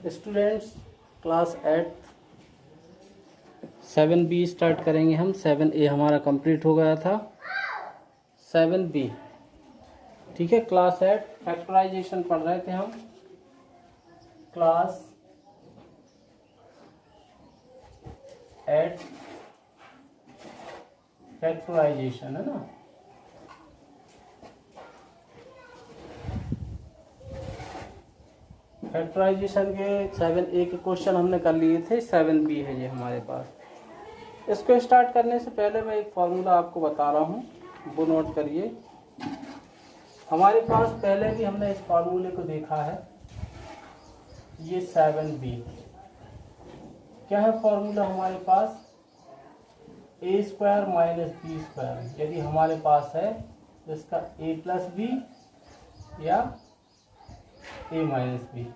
Students class 8 7B start करेंगे हम। 7A हमारा कंप्लीट हो गया था। 7B ठीक है। क्लास 8 फैक्टराइजेशन पढ़ रहे थे हम। क्लास 8 फैक्टराइजेशन है ना। फैक्टराइजेशन के 7A के क्वेश्चन हमने कर लिए थे। 7B है ये हमारे पास। इसको स्टार्ट करने से पहले मैं एक फार्मूला आपको बता रहा हूँ, वो नोट करिए। हमारे पास पहले भी हमने इस फार्मूले को देखा है। ये 7B क्या है फार्मूला हमारे पास? a square minus b square यदि हमारे पास है तो इसका a प्लस बी या a minus b.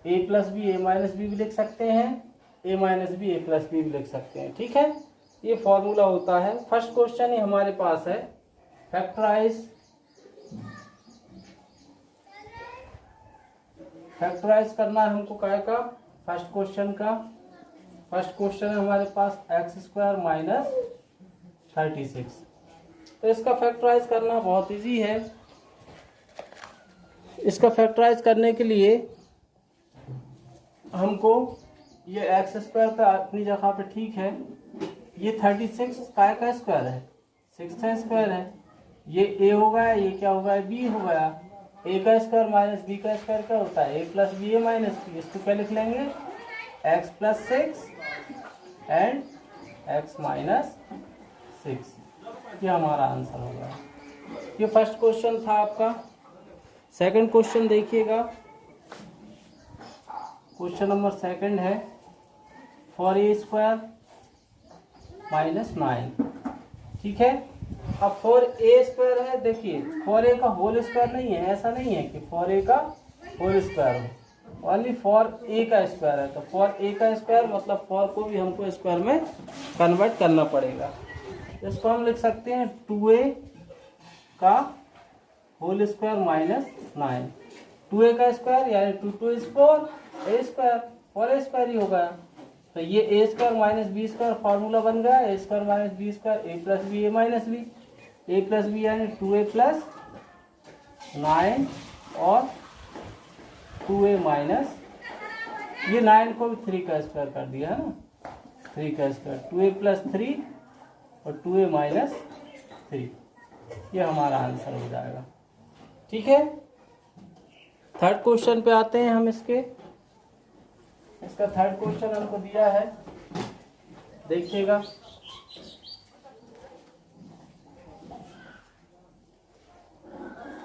a plus b a minus b भी लिख सकते हैं, a minus b a plus b भी लिख सकते हैं। ठीक है, ये फॉर्मूला होता है। फर्स्ट क्वेश्चन ही हमारे पास है फैक्टराइज करना है हमको काय का। फर्स्ट क्वेश्चन का फर्स्ट क्वेश्चन है हमारे पास एक्स स्क्वायर माइनस 36। तो इसका फैक्टराइज करना बहुत इजी है। इसका फैक्टराइज करने के लिए हमको ये एक्स स्क्वायर का अपनी जगह पे ठीक है। ये 36 काय का स्क्वायर है, 6 का स्क्वायर है। ये ए हो गया, ये क्या हो गया, बी हो गया। ए का स्क्वायर माइनस बी का स्क्वायर क्या होता है, a plus b a minus B. इसको क्या लिख लेंगे, x plus 6 and x minus 6। ये हमारा आंसर होगा। ये फर्स्ट क्वेश्चन था आपका। सेकंड क्वेश्चन देखिएगा। क्वेश्चन नंबर सेकंड है फॉर ए स्क्वायर माइनस 9। ठीक है, अब फॉर ए स्क्वायर है। देखिए फॉर ए का होल स्क्वायर नहीं है, ऐसा नहीं है कि फॉर ए का होल स्क्वायर हो, ओनली फॉर ए का स्क्वायर है। तो फॉर ए का स्क्वायर मतलब फॉर को भी हमको स्क्वायर में कन्वर्ट करना पड़ेगा। इसको हम लिख सकते हैं 2a का होल स्क्वायर माइनस 9। 2a का स्क्वायर यानी 2 2 इज 4, ए स्क्वायर 4 स्क्वायर ही होगा। तो ये a square minus b square formula बन गया। A square minus b square a plus b a minus b. A plus b यानी 2a प्लस 9 और 2a माइनस, ये 9 को भी 3 का स्क्वायर कर दिया है ना, 3 का स्क्वायर। 2a प्लस 3 और 2a माइनस 3, ये हमारा आंसर हो जाएगा। ठीक है, थर्ड क्वेश्चन पे आते हैं हम। इसका थर्ड क्वेश्चन हमको दिया है, देखिएगा।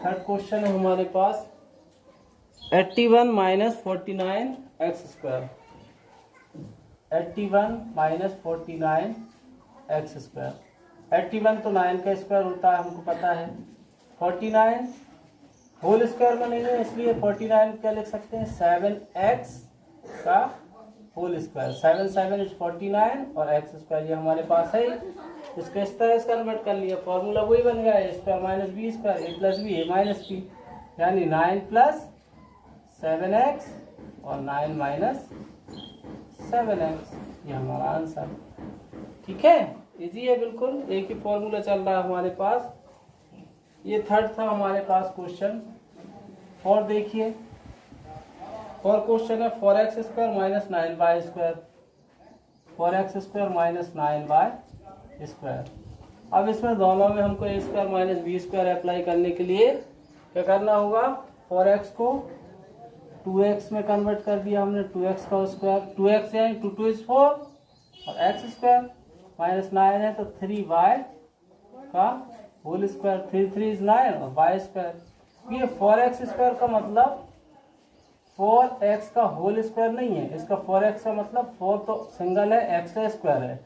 थर्ड क्वेश्चन है हमारे पास 81 minus 49 x square. 81 minus 49 x square. 81 तो 9 का स्क्वायर होता है, हमको पता है। 49 होल स्क्वायर में नहीं है, इसलिए 49 क्या लिख सकते हैं, 7x का होल स्क्वायर। 7 7 इज 49 और एक्स स्क्वायर ये हमारे पास है। इसको इस तरह से कन्वर्ट कर लिया, फॉर्मूला वही बन गया, a square minus b square a plus b a minus b, यानी 9 प्लस 7x और 9 माइनस 7x, ये हमारा आंसर। ठीक है, इजी है बिल्कुल, एक ही फॉर्मूला चल रहा है हमारे पास। ये थर्ड था हमारे पास क्वेश्चन। फोर देखिए, फोर क्वेश्चन है 4x square minus 9y square. 4x square minus 9y square. अब इसमें दोनों में हमको a square minus b square apply करने के लिए क्या करना होगा, 4x को 2x में कन्वर्ट कर दिया हमने, 2x का स्क्वायर। 2x यानी 2 2 इज 4 और x स्क्वायर माइनस 9 है तो 3y का होल स्क्वायर। 3 3 इज 9 और y स्क्वायर। ये 4x स्क्वायर का मतलब 4x का होल स्क्वायर नहीं है, इसका 4x का मतलब 4 तो सिंगल है, x का स्क्वायर है।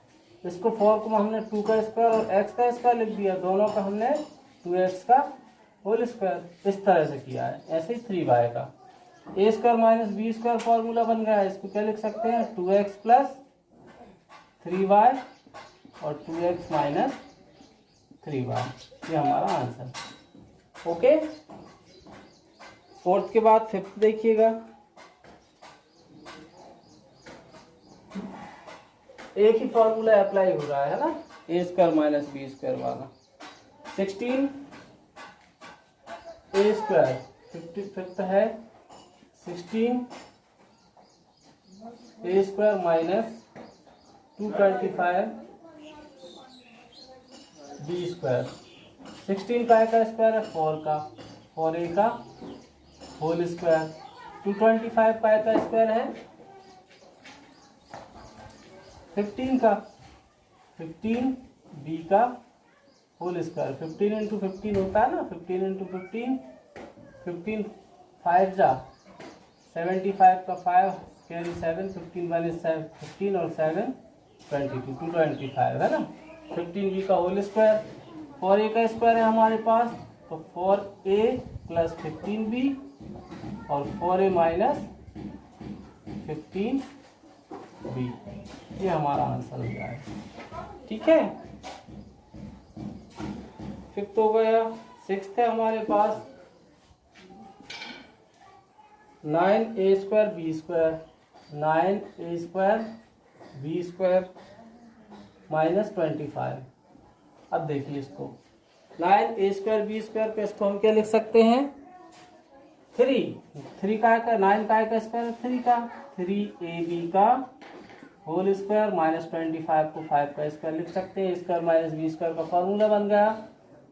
इसको 4 को हमने 2 का स्क्वायर और x का स्क्वायर लिख दिया, दोनों का हमने 2x का होल स्क्वायर इस तरह से किया है। ऐसे ही 3y का a square minus b square formula बन गया है। इसको क्या लिख सकते हैं, 2x प्लस 3y और 2x माइनस 3y, ये हमारा आंसर। ओके, फोर्थ के बाद फिफ्थ देखिएगा। एक ही फॉर्मूला अप्लाई हो रहा है ना, ए स्क्वायर माइनस बी स्क्वायर वाला। 16 ए स्क्वायर 55 है 16 ए स्क्वायर माइनस 225 बी स्क्वायर। 16 का स्क्वायर है 4 का, 4a का होल स्क्वायर। 225 का स्क्वायर है 15 का, 15 बी का होल स्क्वायर। 15 इंटू 15 होता है ना, 15 इंटू 15, 15 5 जा 75 का 5 कैरी 7, 15 वन इज 15 और 7 22, 225 है ना। 15 बी का होल स्क्वायर। 4a का स्क्वायर है हमारे पास, तो 4a प्लस 15b और 4a माइनस 15b, ये हमारा आंसर हो जाएगा। ठीक है, फिफ्थ हो गया। सिक्स्थ है हमारे पास 9a square b square, 9a square b square minus 25। अब देखिए इसको 9a स्क्वायर बी स्क्वायर को इसको हम क्या लिख सकते हैं, 3 का 9 का स्क्वायर 3 का, 3ab का होल स्क्वायर माइनस 25 को 5 का स्क्वायर लिख सकते हैं। स्क्वायर माइनस बी स्क्वायर का फॉर्मूला बन गया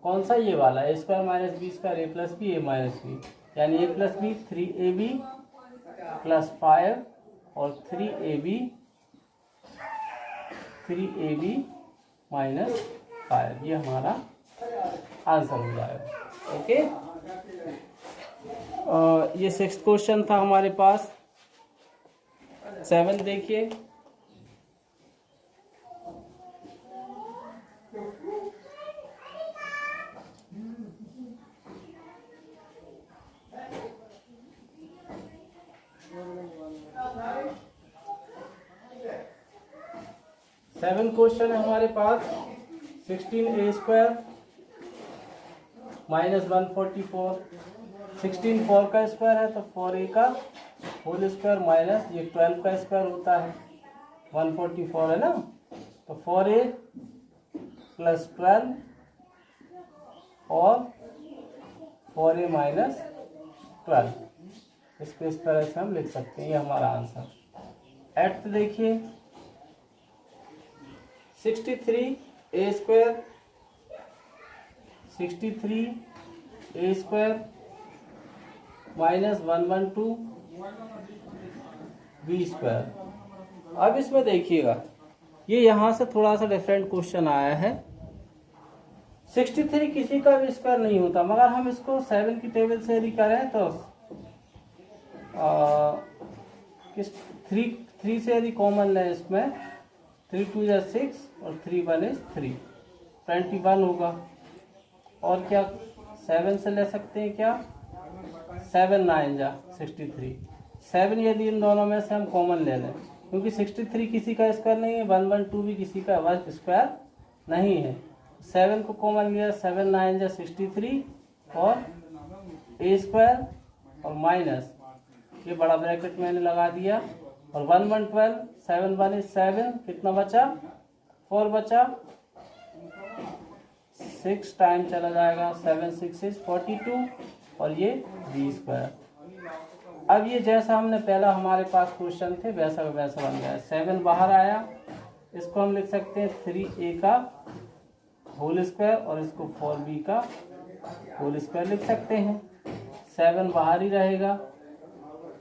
कौन सा, ये वाला, ए square minus b square a plus b a minus b, यानी ए प्लस बी 3ab प्लस 5 और 3ab माइनस 5, ये हमारा आंसर हो जाएगा। ओके, ये 6th क्वेश्चन था हमारे पास। 7 देखिए, सेवन क्वेश्चन है हमारे पास। 16a स्क्वायर माइनस 144, 16 4 का स्क्वायर है तो 4a का होल स्क्वायर माइनस ये 12 का स्क्वायर होता है, 144 है ना, तो 4a प्लस 12 और 4a माइनस 12, इसको इस तरह से हम लिख सकते हैं, ये हमारा आंसर। 8th देखिए 63a square, 63a square minus 112 b square. अब इसमें देखिएगा, ये यहाँ से थोड़ा सा डिफरेंट क्वेश्चन आया है। 63 किसी का भी स्क्वायर नहीं होता, मगर हम इसको 7 की टेबल से यदि करें तो किस 3 से यदि कॉमन लें इसमें, 3 2 या 6 और 3 1 इज 3, 21 होगा। और क्या 7 से ले सकते हैं क्या, 7 9 जा 63, 7 यदि इन दोनों में से हम कॉमन ले लें, क्योंकि 63 किसी का स्क्वायर नहीं है, 112 भी किसी का स्क्वायर नहीं है। 7 को कॉमन लिया, 7 9 जा 63 और a स्क्वायर और माइनस ये बड़ा ब्रैकेट मैंने लगा दिया, और 1 1 12, 7 1 इज 7, कितना बचा 4 बचा, 6 टाइम चला जाएगा, 7 6 इज 42 और ये बी स्क्वायर। अब ये जैसा हमने पहला हमारे पास क्वेश्चन थे वैसा वैसा बन गया। 7 बाहर आया, इसको हम लिख सकते हैं 3a का होल स्क्वायर और इसको 4b का होल स्क्वायर लिख सकते हैं। 7 बाहर ही रहेगा,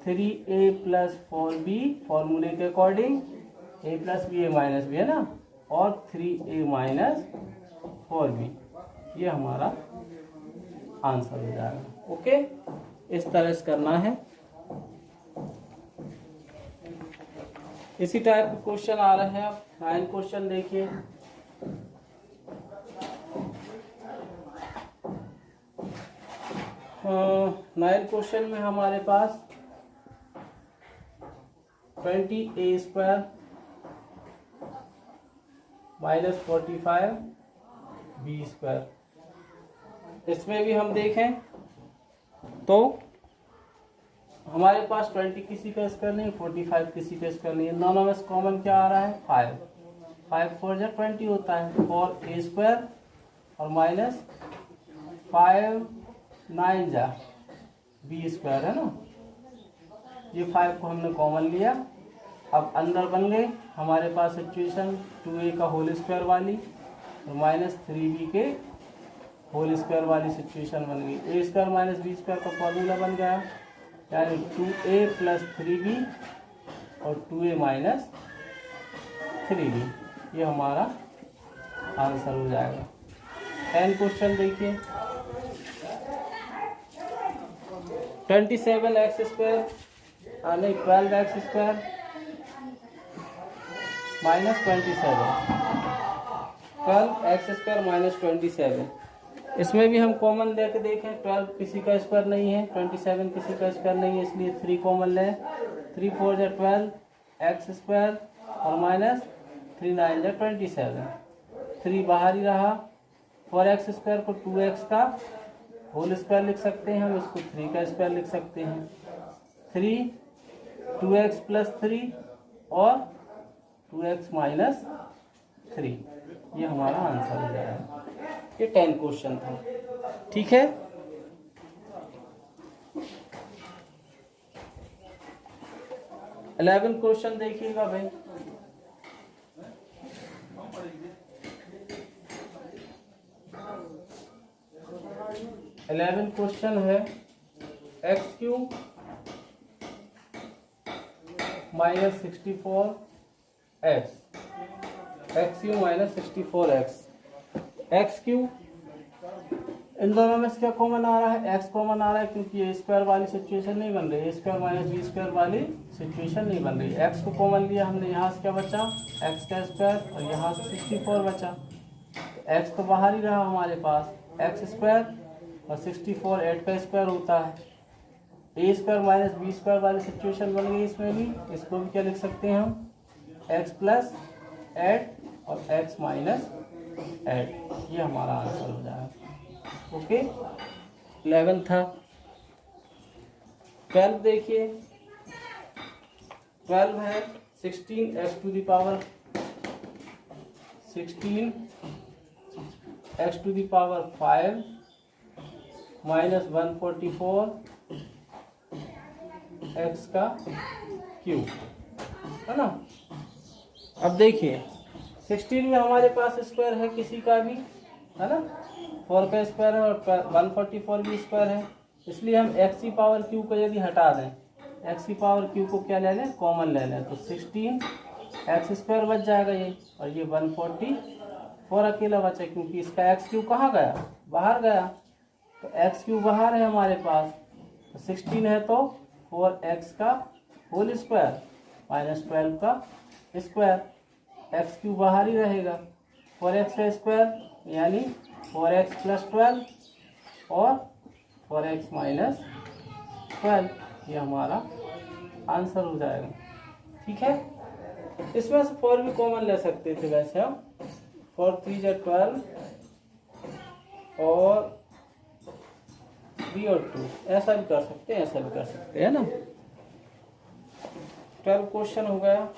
3a प्लस 4b फॉर्मूले के according, a plus b a minus b है ना, और 3a माइनस 4b, ये हमारा आंसर हो जाएगा। ओके, इस तरह से करना है। इसी टाइप के क्वेश्चन आ रहे हैं। अब 9 क्वेश्चन देखिए। नाइन क्वेश्चन में हमारे पास 20a square minus 45 b square, इसमें भी हम देखें तो हमारे पास 20 किसी का स्क्वायर नहीं, 45 किसी का स्क्वायर नहीं है, दोनों में कॉमन क्या आ रहा है 5, 5 4 जा 20 होता है, 4a² और माइनस 5 9 जा b² है ना। ये 5 को हमने कॉमन लिया। अब अंदर बन गए हमारे पास सिचुएशन 2a का होल स्क्वायर वाली और माइनस 3b के होल स्क्वायर वाली सिचुएशन बन गई। a² माइनस b² का फॉर्मूला बन गया, यानी 2a प्लस 3b और 2a माइनस 3b। ये हमारा आंसर हो जाएगा। 10 क्वेश्चन देखिए। 27x² नहीं 12x² माइनस 27, 12x² माइनस 27। इसमें भी हम कॉमन लेके देखें, 12 किसी का स्क्वायर नहीं है, 27 किसी का स्क्वायर नहीं है, इसलिए 3 कॉमन लें। 3 4 जा 12x² और माइनस 3 9 जा 27। 3 बाहर ही रहा। 4x² को 2x का होल स्क्वायर लिख सकते हैं हम, इसको 3 का स्क्वायर लिख सकते हैं। 3 2x प्लस 3 और 2x माइनस 3, ये हमारा आंसर हो जाएगा। ये 10 क्वेश्चन था, ठीक है। इलेवन क्वेश्चन देखिएगा भाई। इलेवन क्वेश्चन है x³ minus 64x, x³ minus 64x। x³ इन दोनों में से क्या कॉमन आ रहा है? x कॉमन आ रहा है, क्योंकि ए स्क्वायर वाली सिचुएशन नहीं बन रही, a² माइनस b² वाली सिचुएशन नहीं बन रही। x को कॉमन लिया हमने, यहाँ से क्या बचा? x का स्क्वायर और यहाँ से 64 बचा। x तो बाहर ही रहा हमारे पास, x² और 64 8 का स्क्वायर होता है। a² माइनस b² वाली सिचुएशन बन गई इसमें भी। इसको भी क्या लिख सकते हैं हम? x प्लस 8 और x माइनस 8, ये हमारा आंसर हो जाएगा। ओके, 11 था। 12 देखिए। 12 है 16x to the power 5 minus 144 x का क्यूब, है ना। अब देखिए 16 में हमारे पास स्क्वायर है किसी का भी, है ना। 4 का स्क्वायर है और 144 भी स्क्वायर है, इसलिए हम x की पावर क्यू को यदि हटा दें, x की पावर क्यू को क्या ले लें? कॉमन ले लें, तो 16x² बच जाएगा ये, और ये 144 अकेला बचा, क्योंकि इसका x³ कहाँ गया? बाहर गया। तो x³ बाहर है हमारे पास, तो 16 है तो 4x का होल स्क्वायर माइनस 12 का स्क्वायर, x³ बाहर ही रहेगा। 4x का स्क्वायर यानी 4x प्लस 12 और 4x माइनस 12, ये हमारा आंसर हो जाएगा, ठीक है। इसमें से 4 भी कॉमन ले सकते थे वैसे हम, 4 3 जा 12 और 3 और 2, ऐसा भी कर सकते हैं, ऐसा भी कर सकते हैं ना। 12 क्वेश्चन हो गया।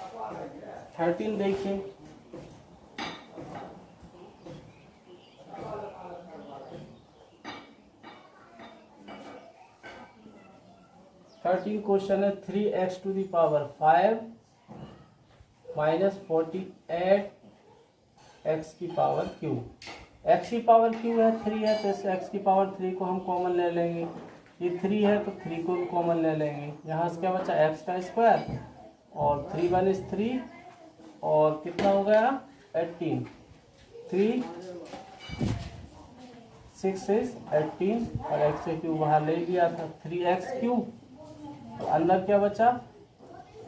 13 देखिए। क्वेश्चन है 3x to the power 5 minus 48 x की पावर क्यू। x की पावर क्यू है 3 है, तो इस x की पावर 3 को हम कॉमन ले लेंगे। ये 3 है तो 3 को भी कॉमन ले लेंगे। यहाँ से क्या बचा? x का स्क्वायर और 3 1 is 3 और कितना हो गया? 18। 3 6 is 18 और x का क्यूब बाहर ले लिया था, 3x क्यूब। तो अंदर क्या बचा?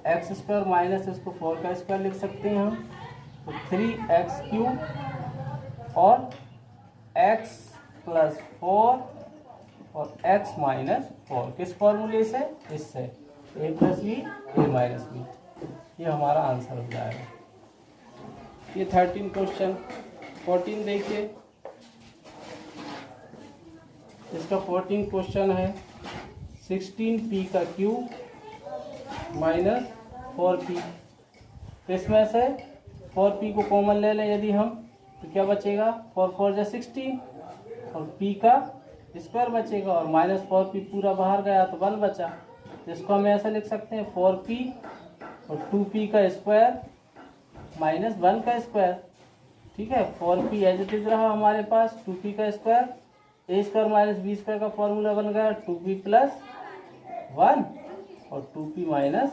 एक्स स्क्वायर माइनस इसको 4 का स्क्वायर लिख सकते हैं हम, तो 3x क्यूब और x प्लस 4 और x माइनस 4, किस फॉर्मूले से? इससे a plus b a minus b, ये हमारा आंसर हो जाएगा। ये 13 क्वेश्चन। 14 देखिए, इसका 14 क्वेश्चन है 16p का क्यूब माइनस 4p। इसमें से 4p को कॉमन ले लें यदि हम, तो क्या बचेगा, 4 4 जा 16 और p का स्क्वायर बचेगा, और -4p पूरा बाहर गया तो 1 बचा। इसको हम ऐसा लिख सकते हैं 4p और 2p का स्क्वायर -1 का स्क्वायर। ठीक है, 4p एज इट इज रहा हमारे पास, 2p का square, a square minus b square का फॉर्मूला बन गया 2p प्लस 1 और 2p माइनस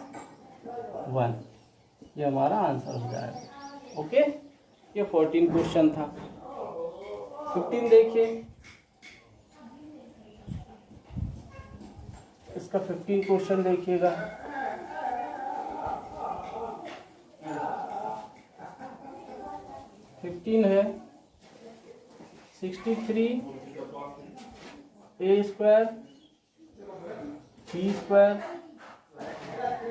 1। ये हमारा आंसर हो जाएगा। ओके, ये 14 क्वेश्चन था। 15 देखिए, इसका 15 क्वेश्चन देखिएगा। है 63 a स्क्वायर b स्क्वायर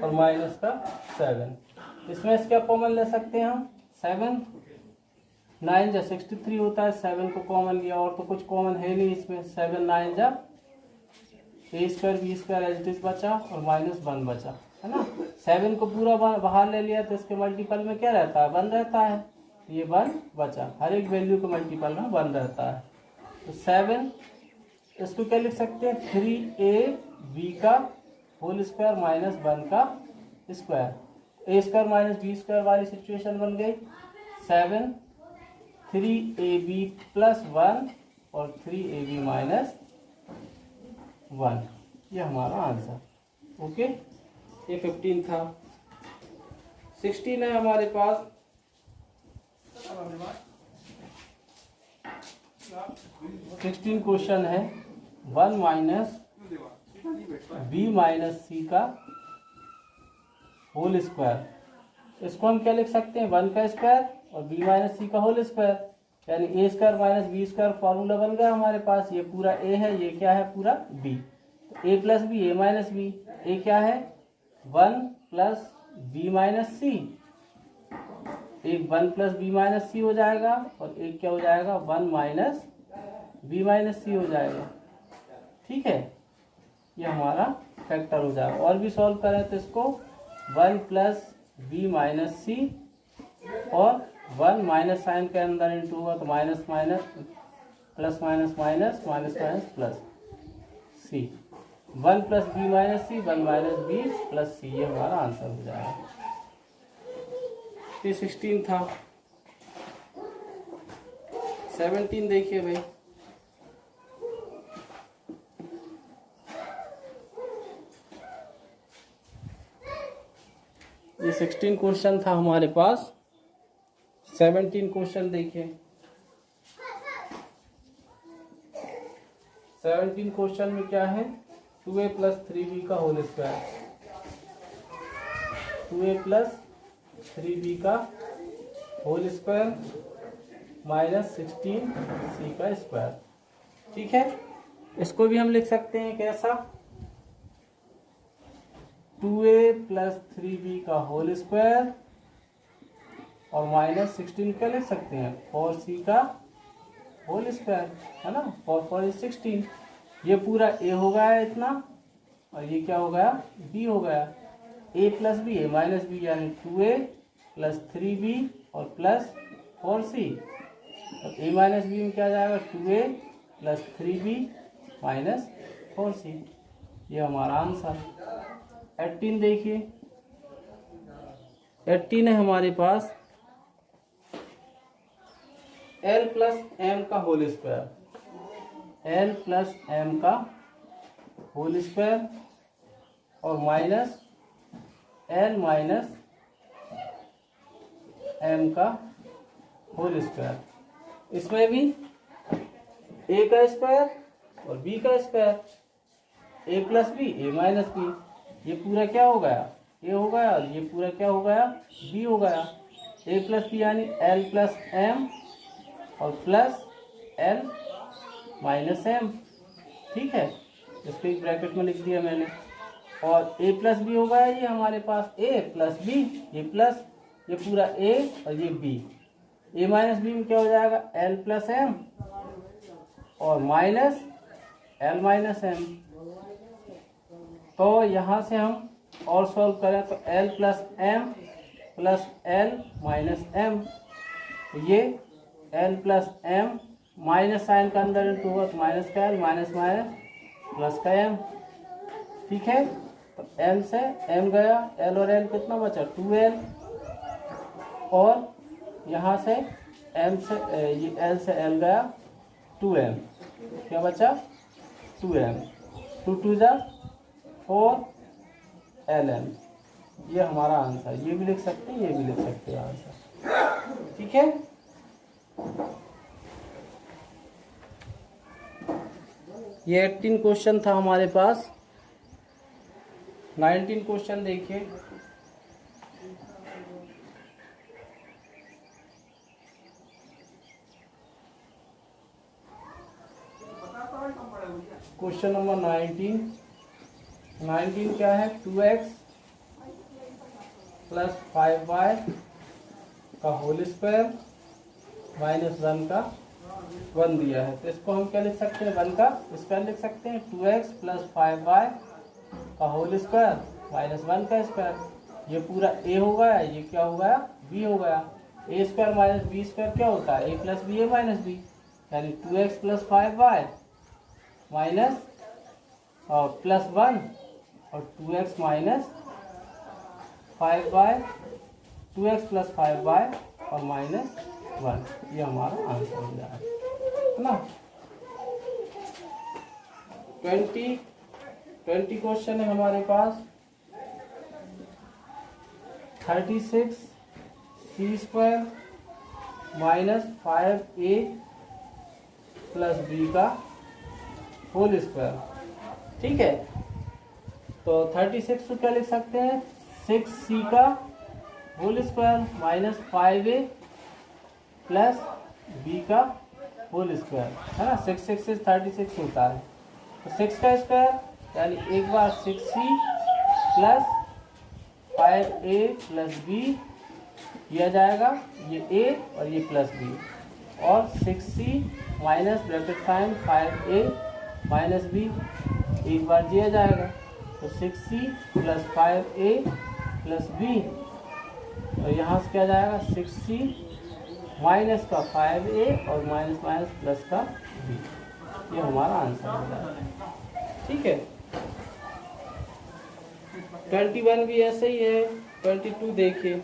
और माइनस का 7। इसमें से क्या कॉमन ले सकते हैं हम, 7, 9 जा 63 होता है, 7 को कॉमन लिया, और तो कुछ कॉमन है नहीं इसमें। 7 9 जा a square b square as it is बचा और -1 बचा, है ना। 7 को पूरा बाहर ले लिया तो इसके मल्टीपल में क्या रहता है, 1 रहता है, ये 1 बचा। हर एक वैल्यू के मल्टीपल में 1 रहता है। तो 7, इसको क्या लिख सकते हैं, 3ab का होल स्क्वायर -1 का square. a square minus b square वाली सिचुएशन बन गई। 7 3ab प्लस 1 और 3ab माइनस 1, ये हमारा आंसर। ओके, ये 15 था। 16 है हमारे पास। 16 क्वेश्चन है 1 माइनस b माइनस सी का होल स्क्वायर। इसको हम क्या लिख सकते हैं, 1 का स्क्वायर और b माइनस सी का होल स्क्वायर, यानी a square minus b square formula बन गया हमारे पास। ये पूरा a है, ये क्या है, पूरा b। तो a plus b, a minus b, a क्या है 1 प्लस b माइनस सी, एक 1 प्लस बी माइनस सी हो जाएगा, और एक क्या हो जाएगा, 1 माइनस बी माइनस सी हो जाएगा। ठीक है, ये हमारा फैक्टर हो जाएगा। और भी सॉल्व करें तो इसको 1 प्लस बी माइनस सी, और 1 माइनस साइन के अंदर इंटू होगा तो minus minus plus minus minus minus minus plus c. 1 plus b minus c, 1 minus b plus c, ये हमारा आंसर हो जाएगा। ये 16 था। 17 देखिए भाई। ये 16 क्वेश्चन था हमारे पास। 17 क्वेश्चन देखिए। 17 क्वेश्चन में क्या है, 2a प्लस 3b का whole square. 2a plus 3b का होल स्क्वायर माइनस 16c का स्क्वायर। ठीक है, इसको भी हम लिख सकते हैं कैसा, 2a प्लस 3b का होल स्क्वायर और माइनस 16 क्या लिख सकते हैं, 4c का होल स्क्वायर, है ना। 4 4 इज 16। ये पूरा a हो गया इतना, और ये क्या हो गया, b हो गया। a plus b, a minus b, यानी 2a प्लस 3b और प्लस 4c। और a माइनस बी में क्या जाएगा, 2a plus 3b minus 4c, ये हमारा आंसर। 18 देखिए। 18 है हमारे पास, l प्लस m का whole square. l plus m का होल स्क्वायर और माइनस l माइनस m का होल स्क्वायर। इसमें भी a का स्क्वायर और b का square, a plus b, a minus b, ये पूरा क्या हो गया, a हो गया, और ये पूरा क्या हो गया, b हो गया। a प्लस बी यानी l प्लस m और प्लस l माइनस m। ठीक है, इसको एक ब्रैकेट में लिख दिया मैंने। और a प्लस बी हो गया, ये हमारे पास a प्लस बी, ये प्लस, ये पूरा a और ये b। a माइनस बी में क्या हो जाएगा, l प्लस m और माइनस l माइनस m। तो यहाँ से हम और सॉल्व करें तो l plus m plus l minus m, ये l plus m minus sign का अंदर इंटू होगा तो माइनस का एल, माइनस माइनस प्लस का एम। ठीक है, तो एल से एम गया, एल और एल कितना बचा 2l, और यहाँ से एम से ये एल से एल गया 2m, क्या बचा 2m, 2 2 जा 4ln। ये हमारा आंसर, ये भी लिख सकते हैं, ये भी लिख सकते हैं आंसर। ठीक है, ये 18 क्वेश्चन था हमारे पास। 19 क्वेश्चन देखिए। क्वेश्चन नंबर 19 क्या है, 2x प्लस 5y का होल स्क्वायर माइनस 1 का 1 दिया है, तो इसको हम क्या लिख सकते हैं, 1 का स्क्वायर लिख सकते हैं। 2x प्लस 5y का होल स्क्वायर माइनस 1 का स्क्वायर। ये पूरा a हो गया, ये क्या हो गया b हो गया। a square minus b square क्या होता है, a plus b a minus b, यानी 2x प्लस 5y माइनस और प्लस 1 और 2x minus 5y, 2x plus 5y और माइनस 1, ये हमारा आंसर हो जाएगा, है ना। 20 क्वेश्चन है हमारे पास। 36 c square minus 5a plus b का होल स्क्वायर। ठीक है, तो 36 को क्या लिख सकते हैं, 6c का whole square minus 5a plus b का होल स्क्वायर, है ना। 6 6 से 36 होता है, तो 6 का स्क्वायर यानी एक बार 6c plus 5a plus b किया जाएगा, ये a और ये प्लस b, और 6c minus bracket sign 5a minus b एक बार दिया जाएगा, तो 6c plus 5a plus b, और यहाँ से क्या जाएगा 6c माइनस का 5a और माइनस माइनस प्लस का b, ये हमारा आंसर हो जाएगा। ठीक है, 21 भी ऐसे ही है। 22 देखिए।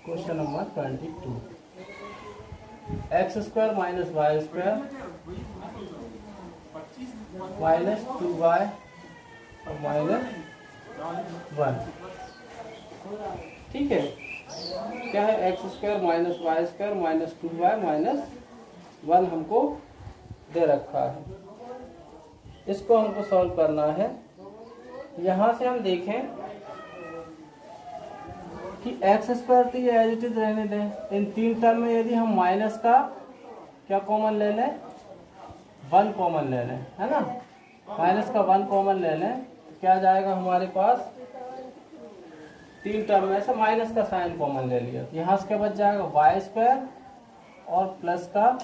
Question number 22, x square minus y square minus 2y और माइनस 1। ठीक है, क्या है, x square minus y square minus 2y minus 1 हमको दे रखा है, इसको हमको सॉल्व करना है। यहाँ से हम देखें कि एक्स स्क्वायर तो ये एज इट इज रहने दें। इन तीन टर्म में यदि हम माइनस का क्या कॉमन ले लें, 1 कॉमन ले लें, है ना। माइनस का 1 कॉमन ले लें, क्या जाएगा हमारे पास, तीन टर्म में से माइनस का साइन कॉमन ले लिया, यहाँ से क्या बच जाएगा वाई स्क्वायर और प्लस का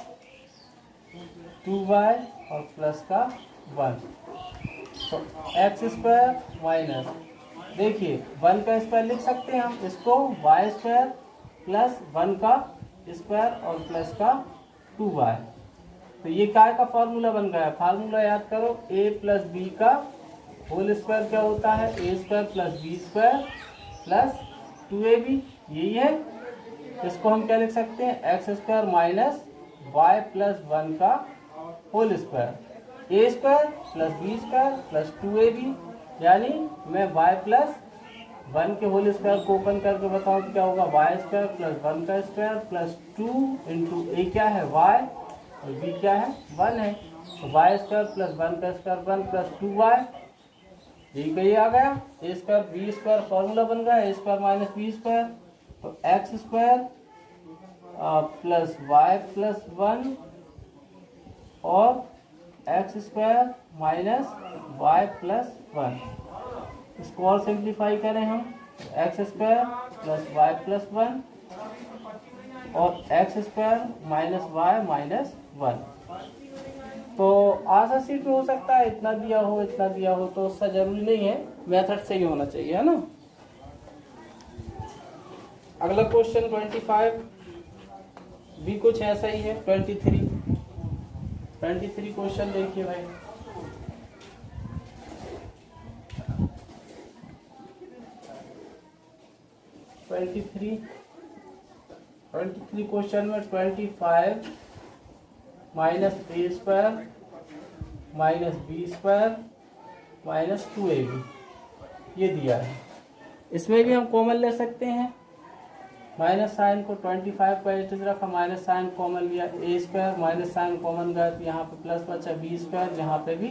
2y और प्लस का 1। तो एक्स स्क्वायर माइनस, देखिए 1 का स्क्वायर लिख सकते हैं हम इसको, वाई स्क्वायर प्लस 1 का स्क्वायर और प्लस का 2y। तो ये काय का फॉर्मूला बन गया, फार्मूला याद करो, a प्लस बी का होल स्क्वायर क्या होता है, a square plus b square plus 2ab, यही है। इसको हम क्या लिख सकते हैं, x square minus y plus 1 का whole square, a square plus b square plus 2ab, यानी मैं y प्लस 1 के होल स्क्वायर को ओपन करके बताऊँ क्या होगा, वाई स्क्वायर प्लस 1 का स्क्वायर प्लस 2 इंटू ए क्या है y और b क्या है 1 है, तो वाई स्क्वायर प्लस 1 का स्क्वायर 1 प्लस 2y, यही आ गया। A square b square formula बन गया, a square minus b square, तो x square plus y plus 1 और x square minus y plus 1, इसको और सिंप्लीफाई करें हम, x square plus y plus 1 और x square minus y minus 1। तो आंसर शीट में हो सकता है इतना दिया हो इतना दिया हो, तो उसका जरूरी नहीं है, मेथड से ही होना चाहिए, है ना। अगला क्वेश्चन 25 भी कुछ ऐसा ही है। 23 क्वेश्चन देखिए भाई। ट्वेंटी थ्री क्वेश्चन में 25 minus a square minus b square minus 2ab ये दिया है। इसमें भी हम कॉमन ले सकते हैं। माइनस साइन को 25 का एज रखा, माइनस साइन कॉमन लिया, ए स्क्वायर माइनस साइन कॉमन गया, तो यहाँ पे प्लस बचा बी स्क्वायर, यहाँ पे भी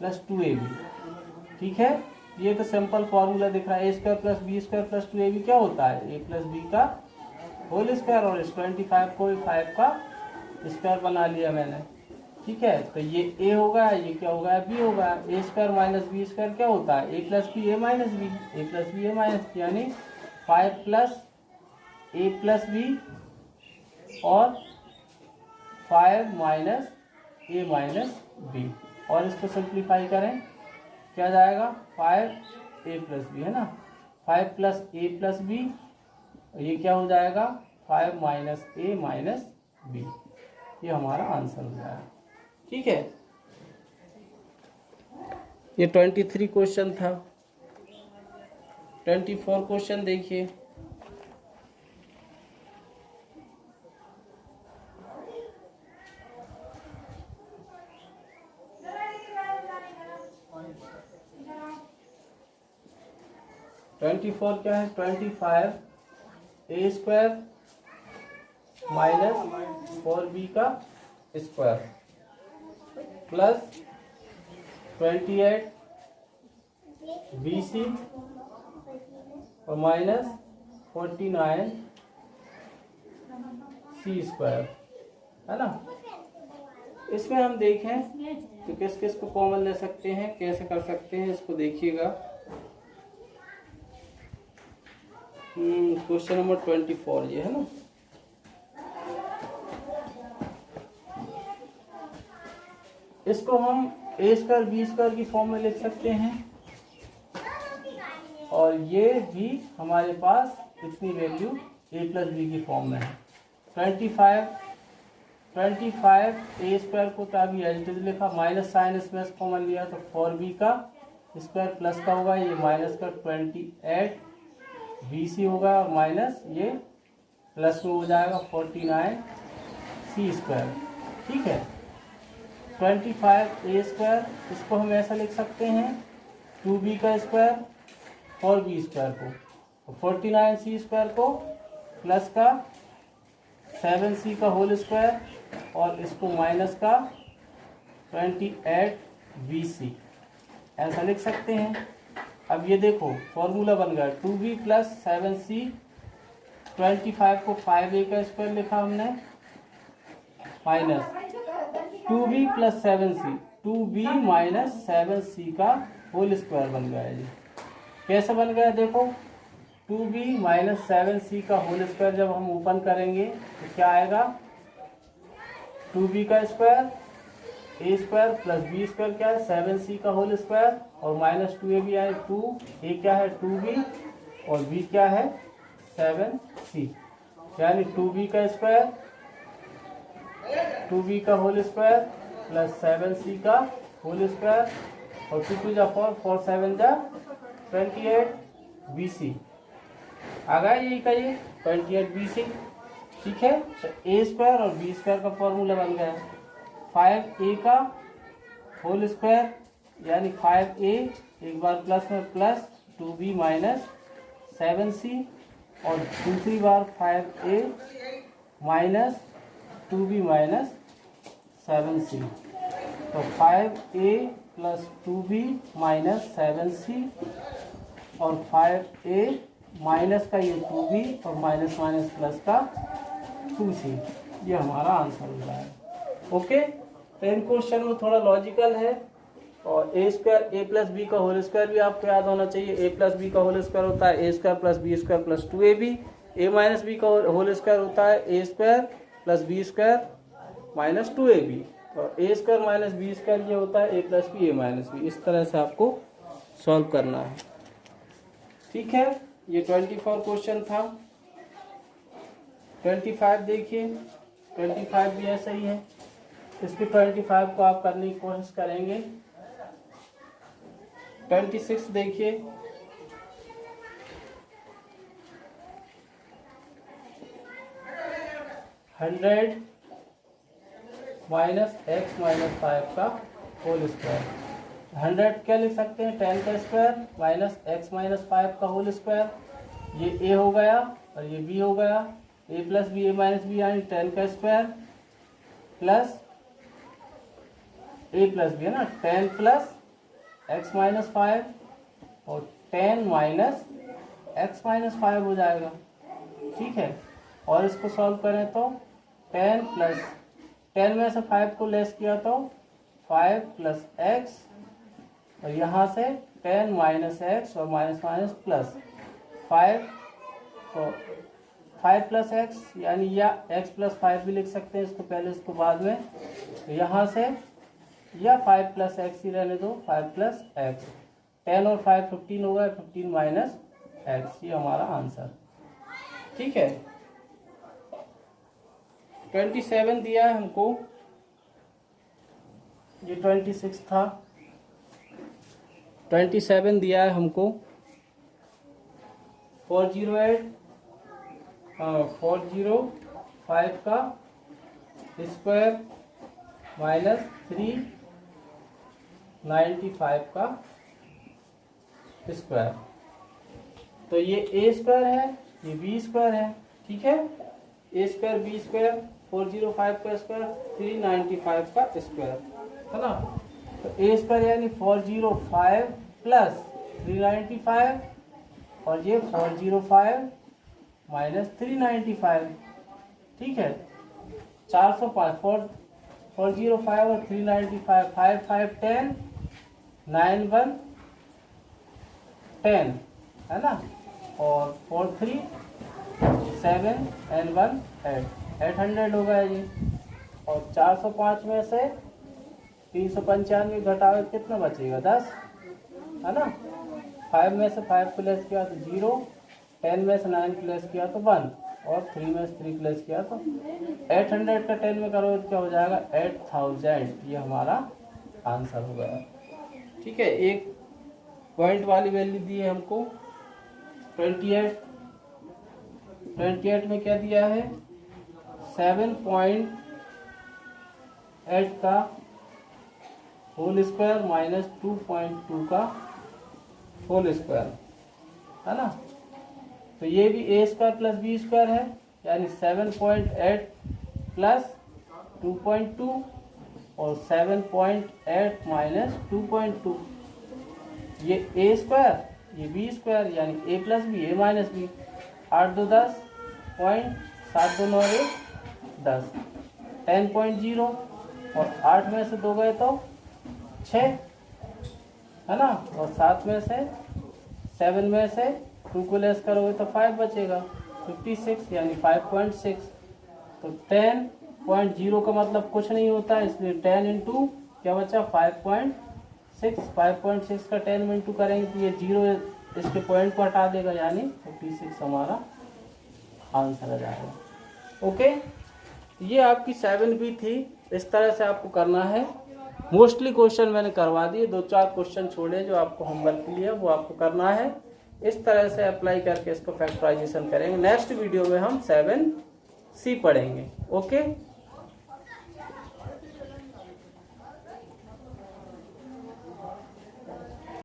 प्लस 2ab। ठीक है, ये तो सिंपल फॉर्मूला दिख रहा है। A square plus b square plus 2ab क्या होता है? ए प्लस बी का होल स्क्वायर, और इस 25 को 5 का स्क्वायर बना लिया मैंने। ठीक है, तो ये ए होगा, ये क्या होगा? बी होगा। ए स्क्वायर माइनस बी स्क्वायर क्या होता है? A plus b a minus b, a plus b a minus b, यानी 5 प्लस ए प्लस बी और 5 माइनस ए माइनस बी। और इसको सिंप्लीफाई करें, क्या जाएगा? 5 ए प्लस बी, है ना। 5 प्लस ए प्लस बी, ये क्या हो जाएगा? 5 माइनस ए माइनस बी। ये हमारा आंसर हो जाएगा। ठीक है, ये 23 क्वेश्चन था। 24 क्वेश्चन देखिए। क्या है? 25 ए स्क्वायर माइनस 4b का स्क्वायर प्लस 28 BC और माइनस 49 C स्क्वायर, है ना। इसमें हम देखें तो किस किस को कॉमन ले सकते हैं, कैसे कर सकते हैं, इसको देखिएगा। क्वेश्चन नंबर 24 ये है ना। इसको हम ए स्क्वायर बी स्क्वायर की फॉर्म में लिख सकते हैं, और ये भी हमारे पास इतनी वैल्यू ए प्लस बी की फॉर्म में है। 25 ए स्क्वायर को तभी एज इट इज लिखा, माइनस साइन इसमें कॉमन लिया तो 4b का स्क्वायर प्लस का होगा, ये माइनस का 28 BC होगा, और माइनस ये प्लस में हो जाएगा 49 C स्क्वायर। ठीक है, 25 ए स्क्वायर, इसको हम ऐसा लिख सकते हैं 2b का स्क्वायर 4b स्क्वायर को, 49 C स्क्वायर को प्लस का 7c का होल स्क्वायर, और इसको माइनस का 28 BC ऐसा लिख सकते हैं। अब ये देखो फॉर्मूला बन गया 2b प्लस 7c, 25 को 5a का स्क्वायर लिखा हमने, minus 2b plus 7c, 2b minus 7c का होल स्क्वायर बन गया है जी। कैसे बन गया देखो, 2b माइनस 7c का होल स्क्वायर जब हम ओपन करेंगे तो क्या आएगा? 2b का स्क्वायर ए स्क्वायर प्लस बी स्क्वायर क्या है? 7c का होल स्क्वायर, और माइनस 2ab आए 2, ए क्या है? 2b, और b क्या है? 7c, यानी 2b का स्क्वायर 2b का होल स्क्वायर प्लस 7c का होल स्क्वायर, और 2 टू जा 4, 4 7 जा 28 BC आ गया, यही का ये 28 BC। ठीक है, तो ए स्क्वायर और बी स्क्वायर का फॉर्मूला बन गया 5a का होल स्क्वायर यानी 5a, एक बार प्लस में प्लस 2b माइनस 7c, और दूसरी बार 5a minus 2b minus 7c, तो 5a plus 2b minus 7c, और 5a माइनस का ये 2b और माइनस माइनस प्लस का 2c, ये हमारा आंसर हो रहा है। ओके, तो इन क्वेश्चन में थोड़ा लॉजिकल है, और a square a plus b का होल स्क्वायर भी आपको याद होना चाहिए। ए प्लस बी का होल स्क्वायर होता है a square plus b square plus 2ab। A minus b का होल स्क्वायर होता है a square plus b square minus 2ab। और a square minus b square ये होता है a plus b a minus b. इस तरह से आपको सॉल्व करना है। ठीक है, ये 24 क्वेश्चन था। 25 देखिए, 25 भी ऐसा ही है। इसके 25 को आप करने की कोशिश करेंगे। 26 देखिए, हंड्रेड माइनस एक्स माइनस 5 का होल स्क्वायर। 100 क्या लिख सकते हैं, 10 का स्क्वायर माइनस एक्स माइनस 5 का होल स्क्वायर। ये ए हो गया और ये बी हो गया। ए plus b a minus b यानी 10 का स्क्वायर प्लस ए प्लस बी है ना, 10 प्लस एक्स माइनस 5 और 10 माइनस एक्स माइनस 5 हो जाएगा। ठीक है, और इसको सॉल्व करें तो 10 प्लस 10 में से 5 को लेस किया तो 5 प्लस एक्स और यहाँ से 10 माइनस एक्स और माइनस माइनस प्लस 5 तो 5 प्लस एक्स यानी या एक्स प्लस 5 भी लिख सकते हैं, इसको पहले इसको बाद में। तो यहाँ से या 5 प्लस एक्स ही रहने दो, 5 प्लस एक्स। 10 और 5 15 होगा, 15 माइनस एक्स, ये हमारा आंसर। ठीक है, 27 दिया है हमको, ये 26 था। 27 दिया है हमको 408 405 का स्क्वायर माइनस 395 का स्क्वायर। तो ये ए स्क्वायर है, ये बी स्क्वायर है। ठीक है, ए स्क्वायर बी स्क्वायर 405 का स्क्वायर 395 का स्क्वायर है ना। तो ए स्क्वायर यानी 405 प्लस 395 और ये 405 माइनस 395। ठीक है, 405 405 और 395 5 5 10 9 1 10 है ना, और 4 3 7 and 1 8 800 होगा ये। और 405 में से 395 घटाओ कितना बचेगा, 10 है ना। 5 में से 5 प्लस किया तो 0, 10 में से 9 प्लस किया तो 1 और 3 में से 3 प्लस किया तो 800 का 10 में करो तो क्या हो जाएगा 8000। ये हमारा आंसर हो गया। ठीक है, एक पॉइंट वाली वैल्यू दी है हमको 28 में क्या दिया है 7.8 का होल स्क्वायर माइनस 2.2 का होल स्क्वायर है ना। तो ये भी ए स्क्वायर प्लस बी स्क्वायर है, यानी 7.8 प्लस 2.2 और 7.8 माइनस 2.2। ये ए स्क्वायर ये बी स्क्वायर यानी ए plus b a minus B. 8 2 10 point 7 2 9 1 10 10.0 और 8 में से 2 गए तो 6 है ना, और 7 में से 7 में से 2 को लेस करोगे तो 5 बचेगा 56 यानी 5.6। तो 10.0 का मतलब कुछ नहीं होता है, इसलिए 10 इंटू क्या बचा 5.6। 5.6 का 10 में इंटू करेंगे तो ये 0 इसके पॉइंट को हटा देगा, यानी 56 हमारा आंसर आ जाएगा। ओके, ये आपकी 7B थी। इस तरह से आपको करना है। मोस्टली क्वेश्चन मैंने करवा दिए, 2-4 क्वेश्चन छोड़े जो आपको होमवर्क के लिए वो आपको करना है। इस तरह से अप्लाई करके इसको फैक्टराइजेशन करेंगे। नेक्स्ट वीडियो में हम 7C पढ़ेंगे। ओके।